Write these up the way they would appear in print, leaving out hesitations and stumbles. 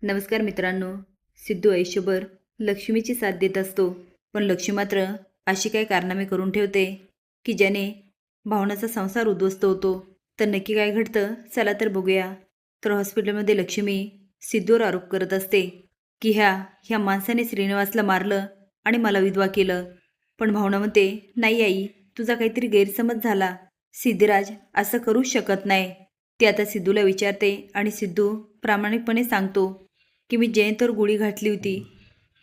नमस्कार मित्रांनो. सिद्धू आयुष्यभर लक्ष्मीची साथ देत असतो, पण लक्ष्मी मात्र अशी काही कारनामे करून ठेवते की ज्याने भावनाचा संसार उद्ध्वस्त होतो. तर नक्की काय घडतं, चला तर बघूया. तर हॉस्पिटलमध्ये लक्ष्मी सिद्धूवर आरोप करत असते की ह्या माणसाने श्रीनिवासला मारलं आणि मला विधवा केलं. पण भावना म्हणते, नाही आई, तुझा काहीतरी गैरसमज झाला. सिद्धिराज असं करूच शकत नाही. ती आता सिद्धूला विचारते आणि सिद्धू प्रामाणिकपणे सांगतो की मी जयंतवर गोळी घातली होती.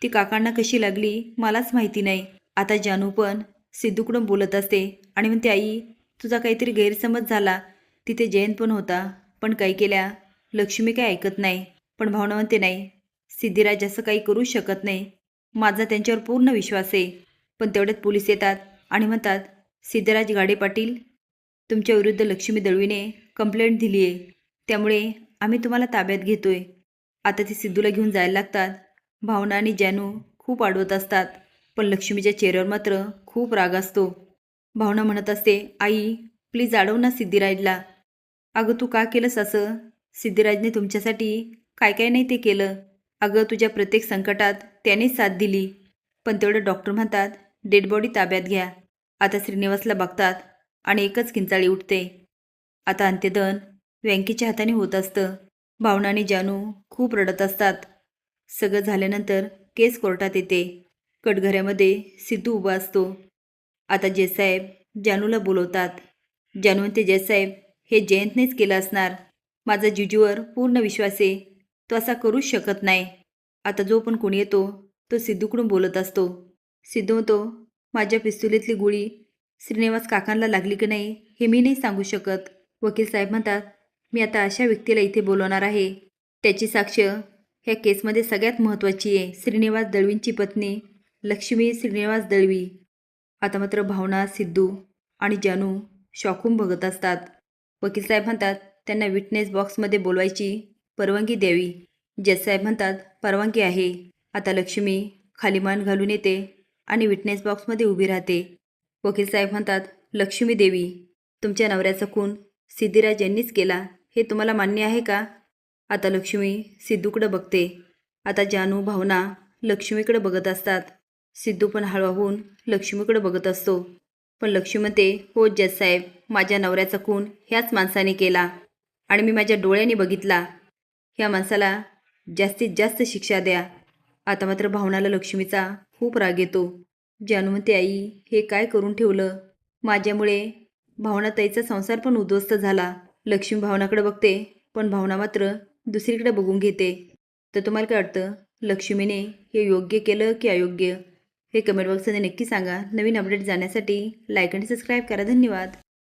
ती काकांना कशी लागली मलाच माहिती नाही. आता जानू पण सिद्धूकडून बोलत असते आणि म्हणते, आई, तुझा काहीतरी गैरसमज झाला. तिथे जयंत पण होता, पण काय केल्या लक्ष्मी काय ऐकत नाही. पण भावना म्हणते, नाही, सिद्धिराज असं काही करू शकत नाही. माझा त्यांच्यावर पूर्ण विश्वास आहे. पण तेवढ्यात पोलीस येतात आणि म्हणतात, सिद्धराज गाडे पाटील, तुमच्या विरुद्ध लक्ष्मी दळवीने कंप्लेंट दिली आहे, त्यामुळे आम्ही तुम्हाला ताब्यात घेतोय. आता ते सिद्धूला घेऊन जायला लागतात. भावना आणि जानू खूप आडवत असतात, पण लक्ष्मीच्या चेहऱ्यावर मात्र खूप राग असतो. भावना म्हणत असते, आई, प्लीज अडव ना सिद्धिराजला. अगं, तू का केलंस असं? सिद्धिराजने तुमच्यासाठी काय काय नाही ते केलं. अगं, तुझ्या प्रत्येक संकटात त्यानेच साथ दिली. पण तेवढं डॉक्टर म्हणतात, डेड बॉडी ताब्यात घ्या. आता श्रीनिवासला बघतात आणि एकच किंचाळी उठते. आता अंत्यदन व्यंकीच्या हाताने होत असतं. भावना आणि जानू खूप रडत असतात. सगळं झाल्यानंतर केस कोर्टात येते. कटघऱ्यामध्ये सिद्धू उभा असतो. आता जयसाहेब जानूला बोलवतात. जानू म्हणते, जयसाहेब, हे जयंतनेच केलं असणार. माझा जिजूवर पूर्ण विश्वास आहे. तो असा करूच शकत नाही. आता जो पण कोणी येतो तो सिद्धूकडून बोलत असतो. सिद्धू म्हणतो, माझ्या पिस्तुलीतली गोळी श्रीनिवास काकांना लागली की नाही हे मी नाही सांगू शकत. वकील साहेब म्हणतात, मी आता अशा व्यक्तीला इथे बोलवणार आहे, त्याची साक्ष ह्या केसमध्ये सगळ्यात महत्त्वाची आहे. श्रीनिवास दळवींची पत्नी लक्ष्मी श्रीनिवास दळवी. आता मात्र भावना, सिद्धू आणि जानू शॉकून बघत असतात. वकील साहेब म्हणतात, त्यांना विटनेस बॉक्समध्ये बोलवायची परवानगी द्यावी. जजसाहेब म्हणतात, परवानगी आहे. आता लक्ष्मी खाली मान घालून येते आणि विटनेस बॉक्समध्ये उभी राहते. वकील साहेब म्हणतात, लक्ष्मी देवी, तुमच्या नवऱ्याचा खून सिद्धिराज यांनीच केला हे तुम्हाला मान्य आहे का? आता लक्ष्मी सिद्धूकडे बघते. आता जानू, भावना लक्ष्मीकडे बघत असतात. सिद्धू पण हळवा होऊन लक्ष्मीकडे बघत असतो. पण लक्ष्मी म्हणते, हो जजसाहेब, माझ्या नवऱ्याचा खून ह्याच माणसाने केला आणि मी माझ्या डोळ्यांनी बघितला. ह्या माणसाला जास्तीत जास्त शिक्षा द्या. आता मात्र भावनाला लक्ष्मीचा खूप राग येतो. जानू म्हणते, आई, हे काय करून ठेवलं? माझ्यामुळे भावनाताईचा संसार पण उद्ध्वस्त झाला. लक्ष्मी भावनाकडे बघते, पण भावना मात्र दुसरीकडे बघून घेते. तर तुम्हाला काय वाटतं, लक्ष्मीने हे योग्य केलं की अयोग्य? हे कमेंट बॉक्समध्ये नक्की सांगा. नवीन अपडेट जाण्यासाठी लाईक आणि सबस्क्राईब करा. धन्यवाद.